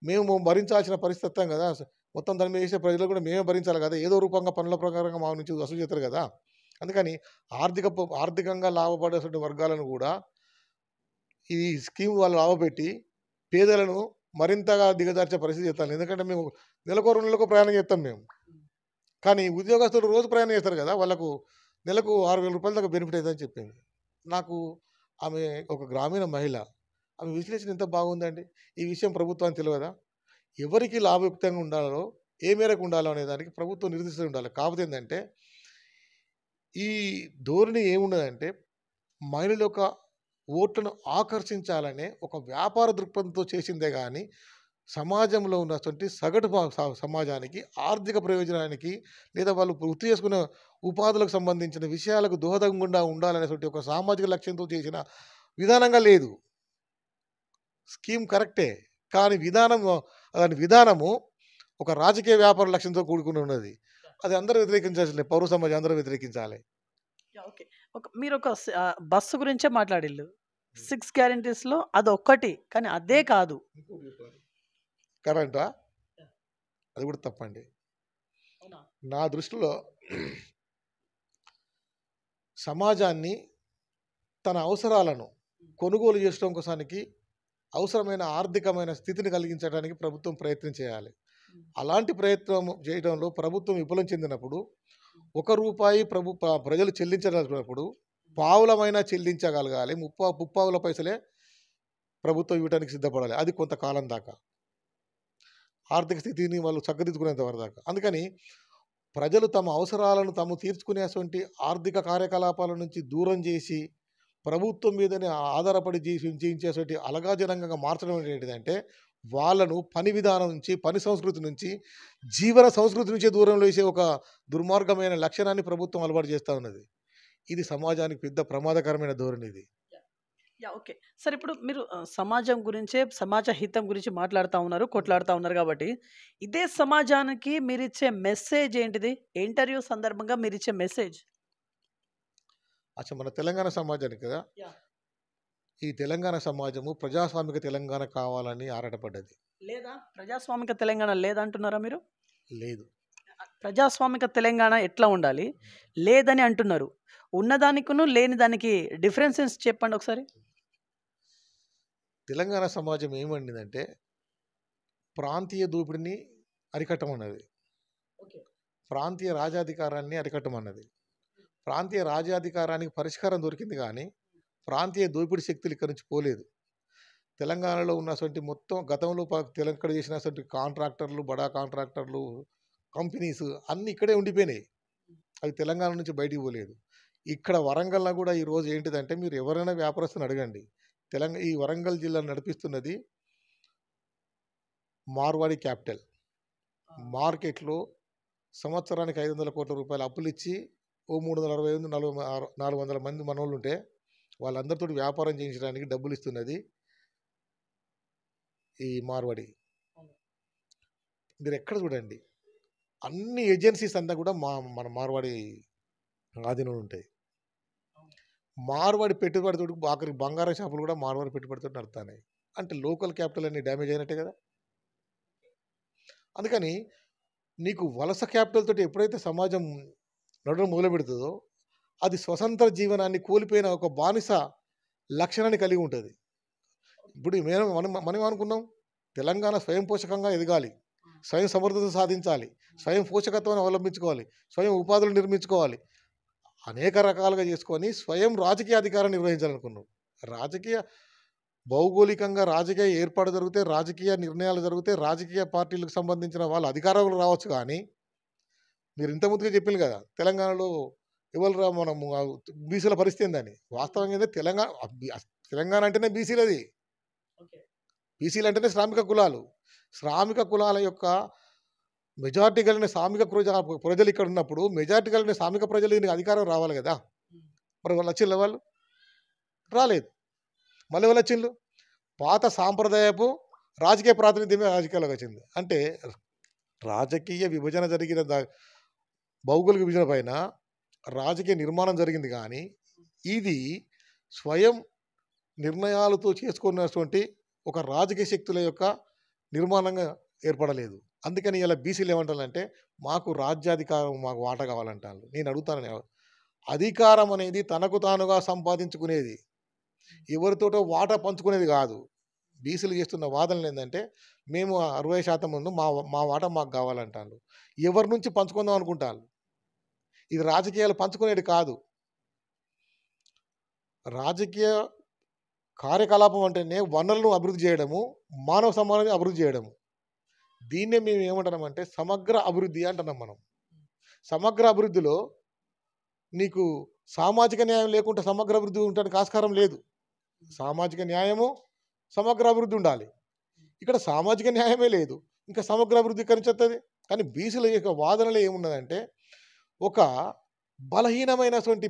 మేము భరించాల్సిన పరిస్థితి వస్తాం కదా! మొత్తం దాని మీద చేసే ప్రజలు కూడా మేమే భరించాలి కదా! ఏదో రూపంగా పనుల ప్రకారంగా మా నుంచి వసూలు చేస్తారు కదా! అందుకని ఆర్థికంగా లాభపడేటువంటి వర్గాలను కూడా ఈ స్కీమ్ వాళ్ళు లాభపెట్టి పేదలను మరింతగా దిగజార్చే పరిస్థితి చేస్తాను. ఎందుకంటే మేము నెలకో 2 నెలలకో ప్రయాణం చేస్తాం మేము. కానీ ఉద్యోగస్తులు రోజు ప్రయాణం చేస్తారు కదా! వాళ్ళకు నెలకు రూ. 6,000 దాకా బెనిఫిట్ అయితదని చెప్పింది. నాకు ఆమె ఒక గ్రామీణ మహిళ. ఆమె విశ్లేషణ ఎంత బాగుందండి. ఈ విషయం ప్రభుత్వానికి తెలవదా? ఎవరికి లాభయుక్తంగా ఉండాలో, ఏ మేరకు ఉండాలో అనే దానికి ప్రభుత్వం నిర్దేశిస్తూ ఉండాలి. కాకపోతే ఏందంటే, ఈ ధోరణి ఏమున్నదంటే, మహిళల యొక్క ఓట్లను ఆకర్షించాలనే ఒక వ్యాపార దృక్పథంతో చేసిందే గానీ, సమాజంలో ఉన్నటువంటి సగటు సమాజానికి, ఆర్థిక ప్రయోజనానికి లేదా వాళ్ళు వృత్తి చేసుకునే ఉపాధులకు సంబంధించిన విషయాలకు దోహదంగా ఉండాలనేటువంటి ఒక సామాజిక లక్ష్యంతో చేసిన విధానంగా లేదు. స్కీమ్ కరెక్టే. కానీ దాని విధానము ఒక రాజకీయ వ్యాపార లక్ష్యంతో కూడుకుని ఉన్నది. అది అందరూ వ్యతిరేకించాల్సిందే. పౌర సమాజం అందరూ వ్యతిరేకించాలి. ఓకే. మీరొక బస్సు గురించే మాట్లాడిల్లు. 6 గ్యారంటీస్‌లో అదొక్కటి. కానీ అదే కాదు. కరెంటా? అది కూడా తప్పండి. అవునా? నా దృష్టిలో సమాజాన్ని తన అవసరాలను కొనుగోలు చేయడం కోసానికి అవసరమైన ఆర్థికమైన స్థితిని కలిగించడానికి ప్రభుత్వం ప్రయత్నం చేయాలి. అలాంటి ప్రయత్నం చేయడంలో ప్రభుత్వం విఫలం చెందినప్పుడు రూపాయి ప్రజలు చెల్లించగలిగినప్పుడు పావులమైనా చెల్లించగలగాలి. ముప్పావుల పైసలే ప్రభుత్వం ఇవ్వడానికి సిద్ధపడాలి. అది కొంతకాలం దాకా. ఆర్థిక స్థితిని వాళ్ళు చక్కదిద్దుకునేంత వరకు దాకా. అందుకని ప్రజలు తమ అవసరాలను తాము తీర్చుకునేటువంటి ఆర్థిక కార్యకలాపాల నుంచి దూరం చేసి ప్రభుత్వం మీదనే ఆధారపడి జీవించేటువంటి అలగాజనంగా మార్చడం ఏంటిదంటే, వాళ్ళను పని విధానం నుంచి, పని సంస్కృతి నుంచి, జీవన సంస్కృతి నుంచి దూరంలో వేసే ఒక దుర్మార్గమైన లక్షణాన్ని ప్రభుత్వం అలవాటు చేస్తూ ఉన్నది. ఇది సమాజానికి పెద్ద ప్రమాదకరమైన ధోరణి ఇది. ఓకే. సరే, ఇప్పుడు మీరు సమాజం గురించే, సమాజ హితం గురించి మాట్లాడుతూ ఉన్నారు, కొట్లాడుతూ ఉన్నారు కాబట్టి, ఇదే సమాజానికి మీరిచ్చే మెసేజ్ ఏంటిది? ఇంటర్వ్యూ సందర్భంగా మీరిచ్చే మెసేజ్? అసలు మన తెలంగాణ సమాజానికి కదా, ఈ తెలంగాణ సమాజము ప్రజాస్వామిక తెలంగాణ కావాలని ఆరాటపడ్డది. లేదా ప్రజాస్వామిక తెలంగాణ లేదంటున్నారా మీరు? లేదు. ప్రజాస్వామిక తెలంగాణ ఎట్లా ఉండాలి లేదని అంటున్నారు. ఉన్నదానికిను లేని దానికి డిఫరెన్సెస్ చెప్పండి ఒకసారి. తెలంగాణ సమాజం ఏమండిందంటే, ప్రాంతీయ దోపిడిని అరికట్టమన్నది, ప్రాంతీయ రాజాధికారాన్ని అరికట్టమన్నది. ప్రాంతీయ రాజ్యాధికారానికి పరిష్కారం దొరికింది కానీ ప్రాంతీయ దోపిడీ శక్తులు ఇక్కడి నుంచి పోలేదు. తెలంగాణలో ఉన్నటువంటి మొత్తం గతంలో తెలంగాణ చేసినటువంటి కాంట్రాక్టర్లు, బడా కాంట్రాక్టర్లు, కంపెనీస్ అన్నీ ఇక్కడే ఉండిపోయినాయి. అవి తెలంగాణ నుంచి బయటికి పోలేదు. ఇక్కడ వరంగల్లో కూడా ఈరోజు ఏంటిదంటే, మీరు ఎవరైనా వ్యాపారస్తుని అడగండి, ఈ వరంగల్ జిల్లాను నడిపిస్తున్నది మార్వాడి క్యాపిటల్. మార్కెట్లో సంవత్సరానికి 500 కోట్ల రూపాయలు అప్పులు ఇచ్చి 360-400 మంది మనోళ్ళు ఉంటే వాళ్ళందరితో వ్యాపారం చేయించడానికి డబ్బులు ఇస్తున్నది ఈ మార్వాడి. మీరు ఎక్కడ చూడండి, అన్ని ఏజెన్సీస్ అంతా కూడా మన మార్వాడి ఆధీనంలో ఉంటాయి. మార్వాడి పెట్టుబడితో ఆఖరికి బంగారం షాపులు కూడా మార్వాడి పెట్టుబడితో నడుతున్నాయి. అంటే లోకల్ క్యాపిటల్ అన్ని డ్యామేజ్ అయినట్టే కదా. అందుకని నీకు వలస క్యాపిటల్ తోటి ఎప్పుడైతే సమాజం నడవడం మొదలు పెడుతుందో, అది స్వతంత్ర జీవనాన్ని కోల్పోయిన ఒక బానిస లక్షణాన్ని కలిగి ఉంటుంది. ఇప్పుడు మనం అనుకున్నాం, తెలంగాణ స్వయం పోషకంగా ఎదగాలి, స్వయం సమర్థత సాధించాలి, స్వయం పోషకత్వాన్ని అవలంబించుకోవాలి, స్వయం ఉపాధులు నిర్మించుకోవాలి, అనేక రకాలుగా చేసుకొని స్వయం రాజకీయ అధికారం నిర్వహించాలనుకున్నాం. భౌగోళికంగా రాజకీయ ఏర్పాటు జరిగితే, రాజకీయ నిర్ణయాలు జరిగితే, రాజకీయ పార్టీలకు సంబంధించిన వాళ్ళు అధికారంలో రావచ్చు. కానీ మీరు ఇంతకుముందుగా చెప్పింది కదా, తెలంగాణలో ఎవరు మనం బీసీల పరిస్థితి ఏందని. వాస్తవంగా ఏంటంటే తెలంగాణ అంటేనే బీసీలది. బీసీలు అంటేనే శ్రామిక కులాల యొక్క మెజార్టీ కలిగిన శ్రామిక ప్రజలు ఇక్కడ ఉన్నప్పుడు, మెజార్టీ కలిగిన శ్రామిక ప్రజలు దీనికి అధికారం రావాలి కదా. మరి వాళ్ళు వచ్చిండ్రు, వాళ్ళు రాలేదు. మళ్ళీ వాళ్ళు వచ్చిండ్రు, పాత సాంప్రదాయపు రాజకీయ ప్రాతినిధ్యమే రాజకీయాలకు వచ్చింది. అంటే రాజకీయ విభజన జరిగిన భౌగోళిక విభజన పైన రాజకీయ నిర్మాణం జరిగింది కానీ ఇది స్వయం నిర్ణయాలతో చేసుకున్నటువంటి ఒక రాజకీయ శక్తుల యొక్క నిర్మాణంగా ఏర్పడలేదు. అందుకని ఇలా బీసీలు ఏమంటారంటే మాకు రాజ్యాధికారం మాకు వాటా కావాలంటారు. నేను అడుగుతాను, అధికారం అనేది తనకు తానుగా సంపాదించుకునేది, ఎవరితోటో వాటా పంచుకునేది కాదు. బీసీలు చేస్తున్న వాదనలు ఏంటంటే మేము 60% ముందు మా మా వాటా మాకు కావాలంటారు. ఎవరి నుంచి పంచుకుందాం అనుకుంటారు. ఇది రాజకీయాలు పంచుకునేది కాదు. రాజకీయ కార్యకలాపం అంటేనే వనరులను అభివృద్ధి చేయడము, మానవ సమాజాన్ని అభివృద్ధి చేయడము. దీన్నే మేము ఏమంటున్నామంటే సమగ్ర అభివృద్ధి అంటున్నాం మనం. సమగ్ర అభివృద్ధిలో నీకు సామాజిక న్యాయం లేకుండా సమగ్ర అభివృద్ధి ఉండడానికి ఆస్కారం లేదు. సామాజిక న్యాయము, సమగ్ర అభివృద్ధి ఉండాలి. ఇక్కడ సామాజిక న్యాయమే లేదు, ఇంకా సమగ్ర అభివృద్ధి కనిపిస్తుంది. కానీ బీసీల యొక్క వాదనలో ఏమున్నదంటే ఒక బలహీనమైనటువంటి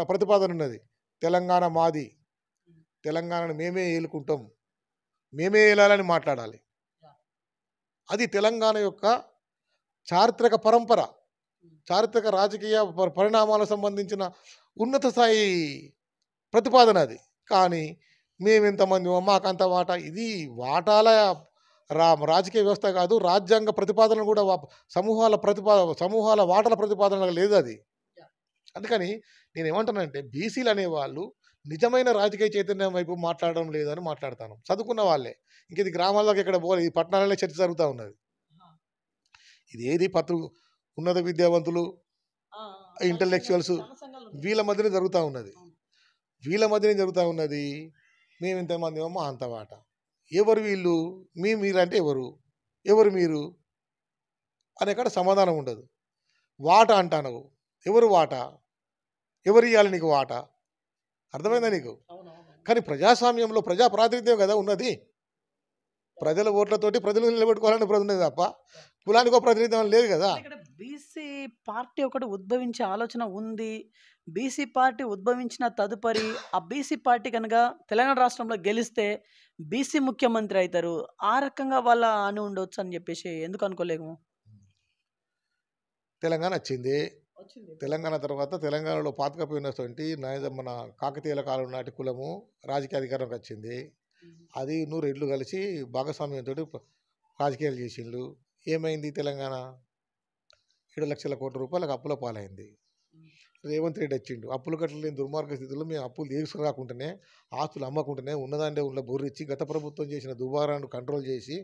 ప్రతిపాదన ఉన్నది. తెలంగాణ మాది, తెలంగాణను మేమే ఏలుకుంటాం, మేమే ఏలాలని మాట్లాడాలి. అది తెలంగాణ యొక్క చారిత్రక పరంపర, చారిత్రక రాజకీయ పరిణామాలకు సంబంధించిన ఉన్నత స్థాయి ప్రతిపాదన అది. కానీ మేమెంతమంది మాకంత వాటా, ఇది వాటాల రాజకీయ వ్యవస్థ కాదు, రాజ్యాంగ ప్రతిపాదన కూడా సమూహాల వాటాల ప్రతిపాదన లేదు అది. అందుకని నేను ఏమంటానంటే బీసీలు అనేవాళ్ళు నిజమైన రాజకీయ చైతన్యం వైపు మాట్లాడడం లేదని మాట్లాడతాను. చదువుకున్న వాళ్ళే, ఇంక ఇది గ్రామాల్లోకి ఎక్కడ పోలేదు, ఈ పట్టణాలనే చర్చ జరుగుతూ ఉన్నది. ఇది ఏది ఉన్నత విద్యావంతులు, ఇంటలెక్చువల్స్ వీళ్ళ మధ్యనే జరుగుతూ ఉన్నది. మేము ఇంతమంది ఏమో అంత వాట. ఎవరు వీళ్ళు, మీరంటే ఎవరు మీరు అనే కాడ సమాధానం ఉండదు. వాట అంటాను, ఎవరు వాట, ఎవరు ఇవ్వాలి నీకు వాట, అర్థమైందా నీకు? కానీ ప్రజాస్వామ్యంలో ప్రజా ప్రాతినిధ్యం కదా ఉన్నది. ప్రజల ఓట్లతోటి ప్రజలు నిలబెట్టుకోవాలని ఉన్నది తప్ప కులానికి ఒక ప్రాతినిధ్యం లేదు కదా. ఇక్కడ బీసీ పార్టీ ఒకటి ఉద్భవించే ఆలోచన ఉంది. బీసీ పార్టీ ఉద్భవించిన తదుపరి ఆ బీసీ పార్టీ కనుక తెలంగాణ రాష్ట్రంలో గెలిస్తే బీసీ ముఖ్యమంత్రి అవుతారు, ఆ రకంగా వాళ్ళ అని ఉండొచ్చు అని చెప్పేసి ఎందుకు అనుకోలేము? తెలంగాణ వచ్చింది. తెలంగాణ తర్వాత తెలంగాణలో పాతకపోయినటువంటి మన కాకతీయుల కాలం నాటి కులము రాజకీయ అధికారంకి వచ్చింది. అది 100 రెడ్లు కలిసి భాగస్వామ్యంతో రాజకీయాలు చేసిండ్రు. ఏమైంది? తెలంగాణ 7 లక్షల కోట్ల రూపాయలకు అప్పుల పాలైంది. రేవంత్ రెడ్డి వచ్చిండు, అప్పులు కట్టలేని దుర్మార్గ స్థితిలో మేము అప్పులు తీసుకురాకుండానే ఆస్తులు అమ్మకుండానే ఉన్నదాండే ఉన్న బొర్రిచ్చి గత ప్రభుత్వం చేసిన దుబారాన్ని కంట్రోల్ చేసి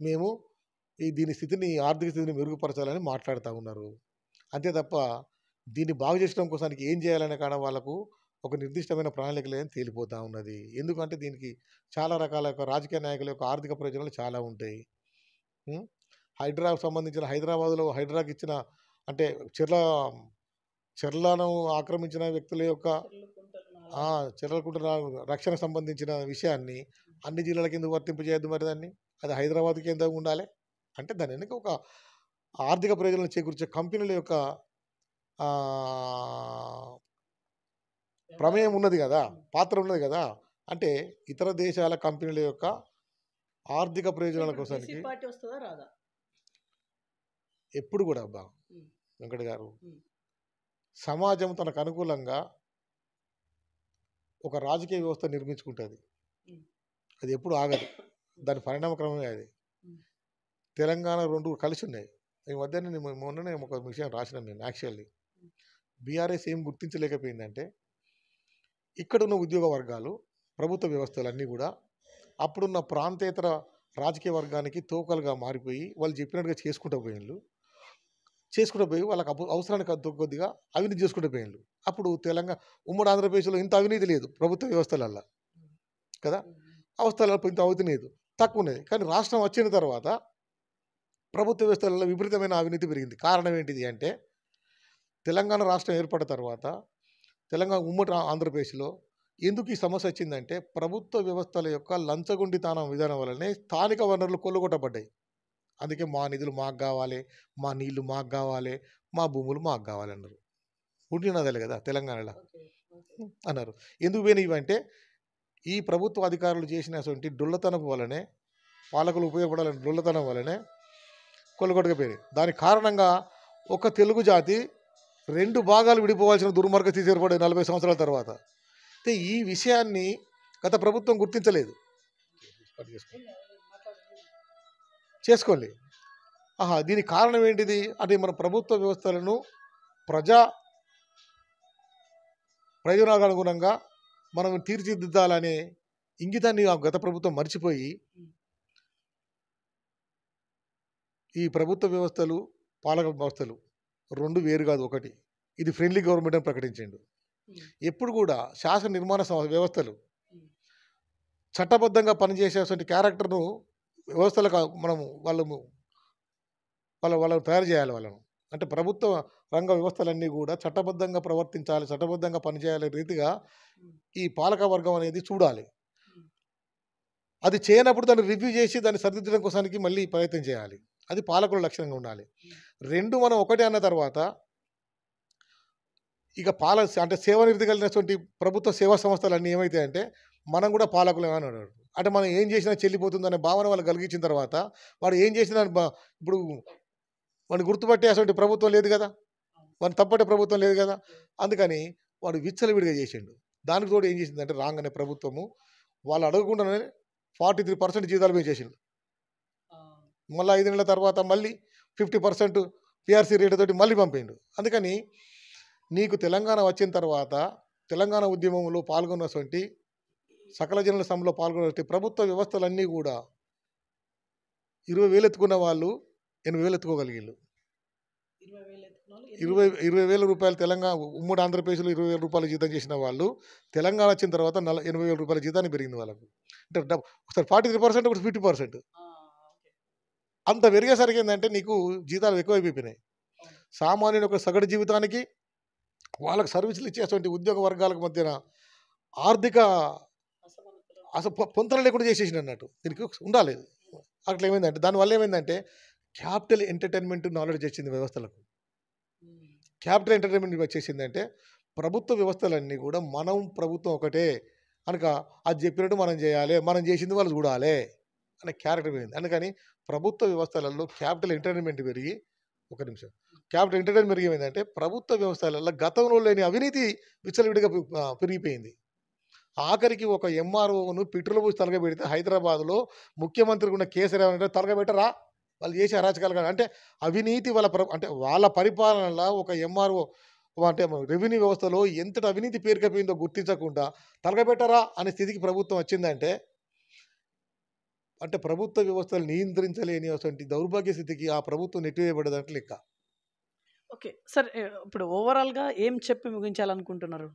మేము దీని స్థితిని, ఆర్థిక స్థితిని మెరుగుపరచాలని మాట్లాడుతూ ఉన్నారు. అంతే తప్ప దీన్ని బాగు చేయడం కోసానికి ఏం చేయాలనే కాడ వాళ్ళకు ఒక నిర్దిష్టమైన ప్రణాళిక లేదని తేలిపోతూ ఉన్నది. ఎందుకంటే దీనికి చాలా రకాల రాజకీయ నాయకుల యొక్క ఆర్థిక ప్రయోజనాలు చాలా ఉంటాయి. హైడ్రాకు సంబంధించిన హైదరాబాద్లో హైడ్రాకి ఇచ్చిన అంటే చెర్లను ఆక్రమించిన వ్యక్తుల యొక్క చెర్లకుంట రక్షణ సంబంధించిన విషయాన్ని అన్ని జిల్లాల కింద వర్తింపజేయద్దు. మరి దాన్ని అది హైదరాబాద్ కేంద్రంగా ఉండాలి అంటే దాని వెనుక ఒక ఆర్థిక ప్రయోజనాలు చేకూర్చే కంపెనీల యొక్క ప్రమేయం ఉన్నది కదా, పాత్ర ఉన్నది కదా. అంటే ఇతర దేశాల కంపెనీల యొక్క ఆర్థిక ప్రయోజనాల కోసానికి ఎప్పుడు కూడా అబ్బా వెంకట గారు, సమాజం తనకు అనుకూలంగా ఒక రాజకీయ వ్యవస్థ నిర్మించుకుంటుంది. అది ఎప్పుడు ఆగదు, దాని పరిణామక్రమమే అది. తెలంగాణ 2 కలిసి ఉన్నాయి. ఈ మధ్యన మొన్ననే ఒక విషయం రాసినాను నేను. యాక్చువల్లీ బీఆర్ఎస్ ఏం గుర్తించలేకపోయిందంటే ఇక్కడున్న ఉద్యోగ వర్గాలు, ప్రభుత్వ వ్యవస్థలన్నీ కూడా అప్పుడున్న ప్రాంతేతర రాజకీయ వర్గానికి తోకలుగా మారిపోయి వాళ్ళు చెప్పినట్టుగా చేసుకుంటూ పోయి వాళ్ళకి అవసరానికి కొద్దిగా అవినీతి చేసుకుంటూ పోయిండ్రు. అప్పుడు ఉమ్మడి ఆంధ్రప్రదేశ్లో ఇంత అవినీతి లేదు ప్రభుత్వ వ్యవస్థలల్లో కదా, అవస్థలలో ఇంత అవినీతి లేదు, తక్కువ ఉన్నది. కానీ రాష్ట్రం వచ్చిన తర్వాత ప్రభుత్వ వ్యవస్థలలో విపరీతమైన అవినీతి పెరిగింది. కారణం ఏంటిది అంటే తెలంగాణ రాష్ట్రం ఏర్పడిన తర్వాత తెలంగాణ ఉమ్మడి ఆంధ్రప్రదేశ్లో ఎందుకు ఈ సమస్య వచ్చిందంటే ప్రభుత్వ వ్యవస్థల యొక్క లంచగొండితనం విధానం వల్లనే స్థానిక వనరులు కొల్లగొట్టబడ్డాయి. అందుకే మా నిధులు మాకు కావాలి, మా నీళ్లు మాకు కావాలి, మా భూములు మాకు కావాలి అన్నారు. ఉంటున్నదే కదా తెలంగాణలో అన్నారు. ఎందుకు పోయినాయి ఇవంటే ఈ ప్రభుత్వ అధికారులు చేసినటువంటి డొల్లతనం వల్లనే, పాలకులు ఉపయోగపడాలని డొల్లతనం వల్లనే కొల్లగొట్టకపోయినాయి. దానికి కారణంగా ఒక తెలుగు జాతి 2 భాగాలు విడిపోవాల్సిన దుర్మార్గ స్థితి ఏర్పడే 40 సంవత్సరాల తర్వాత. అయితే ఈ విషయాన్ని గత ప్రభుత్వం గుర్తించలేదు. చేసుకోండి. దీనికి కారణం ఏంటిది? అంటే మన ప్రభుత్వ వ్యవస్థలను ప్రయోజనాలకు అనుగుణంగా మనం తీర్చిదిద్దాలనే ఇంగితాన్ని ఆ గత ప్రభుత్వం మర్చిపోయి ఈ ప్రభుత్వ వ్యవస్థలు, పాలక వ్యవస్థలు 2 వేరు కాదు, ఒకటి. ఇది ఫ్రెండ్లీ గవర్నమెంట్ అని ప్రకటించిండు. ఎప్పుడు కూడా శాసన నిర్మాణ వ్యవస్థలు చట్టబద్ధంగా పనిచేసేటువంటి క్యారెక్టర్ను వ్యవస్థలకు మనము వాళ్ళను తయారు చేయాలి. వాళ్ళను అంటే ప్రభుత్వ రంగ వ్యవస్థలన్నీ కూడా చట్టబద్ధంగా ప్రవర్తించాలి, చట్టబద్ధంగా పనిచేయాలనే రీతిగా ఈ పాలక వర్గం అనేది చూడాలి. అది చేయనప్పుడు దాన్ని రివ్యూ చేసి దాన్ని సరిదిద్దడం కోసానికి మళ్ళీ ప్రయత్నం చేయాలి. అది పాలకుల లక్ష్యంగా ఉండాలి. 2 మనం ఒకటే అన్న తర్వాత ఇక అంటే సేవనిరతి కలిగినటువంటి ప్రభుత్వ సేవా సంస్థలన్నీ ఏమైతాయంటే మనం కూడా పాలకులే అని అన్నాడు. అంటే మనం ఏం చేసినా చెల్లిపోతుందనే భావన వాళ్ళు కలిగించిన తర్వాత వాడు ఏం చేసినా ఇప్పుడు వాడిని గుర్తుపట్టే అటువంటి ప్రభుత్వం లేదు కదా, వాడిని తప్పట్టే ప్రభుత్వం లేదు కదా. అందుకని వాడు విచ్చలవిడిగా చేసిండు. దానికి తోడు ఏం చేసిందంటే రాగానే ప్రభుత్వము వాళ్ళు అడగకుండానే 43% జీతాలు పెంచేసిండు. మళ్ళీ 5 నెలల తర్వాత మళ్ళీ 50% పిఆర్సీ రేటు తోటి మళ్ళీ పంపిండు. అందుకని నీకు తెలంగాణ వచ్చిన తర్వాత తెలంగాణ ఉద్యమంలో పాల్గొన్నటువంటి సకల జనుల సభలో పాల్గొన్న ప్రభుత్వ వ్యవస్థలన్నీ కూడా 20,000 ఎత్తుకున్న వాళ్ళు 8,000 ఎత్తుకోగలిగారు. 20,000 రూపాయలు తెలంగాణ ఉమ్మడి ఆంధ్రప్రదేశ్లో 20,000 రూపాయలు జీతం చేసిన వాళ్ళు తెలంగాణ వచ్చిన తర్వాత 80,000 రూపాయల జీతాన్ని పెరిగింది వాళ్ళకు. అంటే ఒకసారి 43%, ఒకటి 50%. అంత పెరిగేసరికి ఏంటంటే నీకు జీతాలు ఎక్కువైపోయినాయి. సామాన్యుని ఒక సగటు జీవితానికి వాళ్ళకు సర్వీసులు ఇచ్చేటువంటి ఉద్యోగ వర్గాలకు మధ్యన ఆర్థిక పొంతన లేకుండా చేసేసింది అన్నట్టు. దీనికి ఉండాలి. అట్లా ఏమైందంటే దానివల్ల ఏమైందంటే క్యాపిటల్ ఎంటర్టైన్మెంట్ నాలెడ్జ్ వచ్చింది వ్యవస్థలకు. క్యాపిటల్ ఎంటర్టైన్మెంట్ వచ్చేసిందంటే ప్రభుత్వ వ్యవస్థలన్నీ కూడా మనం ప్రభుత్వం ఒకటే కనుక అది చెప్పినట్టు మనం చేయాలి, మనం చేసింది వాళ్ళు చూడాలి అనే క్యారెక్టర్ పెరిగింది. అందుకని ప్రభుత్వ వ్యవస్థలలో క్యాపిటల్ ఎంటర్టైన్మెంట్ పెరిగి క్యాపిటల్ ఎంటర్టైన్మెంట్ పెరిగిందంటే ప్రభుత్వ వ్యవస్థలలో గతంలో లేని అవినీతి విచ్చలవిడిగా పెరిగిపోయింది. ఆఖరికి ఒక ఎంఆర్ఓను పెట్రోల్ పోసి తలగబెడితే హైదరాబాద్లో ముఖ్యమంత్రికి ఉన్న కేసీఆర్ తలగబెట్టరా వాళ్ళు చేసే అరాచకాలు. అంటే అవినీతి అంటే వాళ్ళ పరిపాలనలో ఒక ఎంఆర్ఓ అంటే రెవెన్యూ వ్యవస్థలో ఎంతటి అవినీతి పేరుకపోయిందో గుర్తించకుండా తలగబెట్టరా అనే స్థితికి ప్రభుత్వం వచ్చిందంటే అంటే ప్రభుత్వ వ్యవస్థలు నియంత్రించలేని అటువంటి దౌర్భాగ్య స్థితికి ఆ ప్రభుత్వం నెట్టివేయబడదంటే లెక్క. ఓకే సార్, ఇప్పుడు ఓవరాల్గా ఏం చెప్పి ముగించాలనుకుంటున్నారు?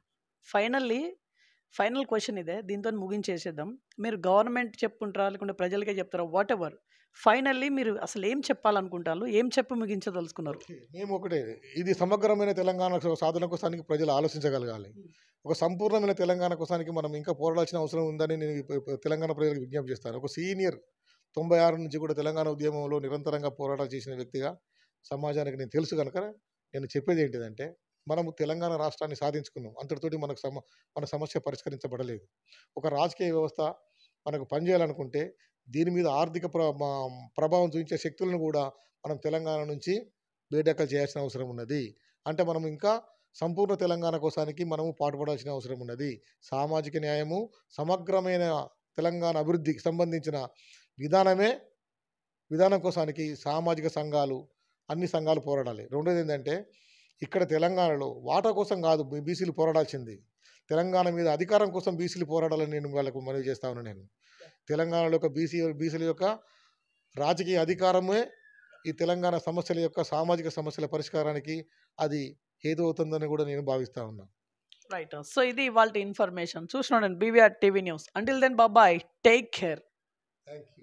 ఫైనల్ క్వశ్చన్ ఇదే, దీంతో ముగించేసేద్దాం. మీరు గవర్నమెంట్ చెప్పుకుంటారా లేకుంటే ప్రజలకే చెప్తారా, వాట్ ఎవర్, ఫైనల్లీ మీరు అసలు ఏం చెప్పాలనుకుంటారు, ఏం చెప్పి ముగించదలుచుకున్నారు? మేము ఒకటే, ఇది సమగ్రమైన తెలంగాణ సాధన కోసానికి ప్రజలు ఆలోచించగలగాలి. ఒక సంపూర్ణమైన తెలంగాణ కోసానికి మనం ఇంకా పోరాడాల్సిన అవసరం ఉందని నేను తెలంగాణ ప్రజలకు విజ్ఞప్తి చేస్తాను. ఒక సీనియర్ 96 నుంచి కూడా తెలంగాణ ఉద్యమంలో నిరంతరంగా పోరాటాలు చేసిన వ్యక్తిగా సమాజానికి నేను తెలుసు కనుక నేను చెప్పేది ఏంటిదంటే మనము తెలంగాణ రాష్ట్రాన్ని సాధించుకున్నాం, అంతటితోటి మన సమస్య పరిష్కరించబడలేదు. ఒక రాజకీయ వ్యవస్థ మనకు పనిచేయాలనుకుంటే దీని మీద ఆర్థిక ప్రభావం చూపించే శక్తులను కూడా మనం తెలంగాణ నుంచి బేడెక్కలు చేయాల్సిన అవసరం ఉన్నది. అంటే మనం ఇంకా సంపూర్ణ తెలంగాణ కోసానికి మనము పాటుపడాల్సిన అవసరం ఉన్నది. సామాజిక న్యాయము, సమగ్రమైన తెలంగాణ అభివృద్ధికి సంబంధించిన విధానం కోసానికి సామాజిక సంఘాలు, అన్ని సంఘాలు పోరాడాలి. రెండోది ఏంటంటే ఇక్కడ తెలంగాణలో వాటా కోసం కాదు బీసీలు పోరాడాల్సింది, తెలంగాణ మీద అధికారం కోసం బీసీలు పోరాడాలని నేను వాళ్ళకు మనవి చేస్తా ఉన్నాను. నేను తెలంగాణలో యొక్క బీసీల యొక్క రాజకీయ అధికారమే ఈ తెలంగాణ సమస్యల యొక్క సామాజిక సమస్యల పరిష్కారానికి అది ఏదో అవుతుందని కూడా నేను భావిస్తా ఉన్నా. రైట్. సో ఇది ఇవాల్టి ఇన్ఫర్మేషన్. చూస్తున్నాను BVR TV news. Until then bye, take care. Thank you.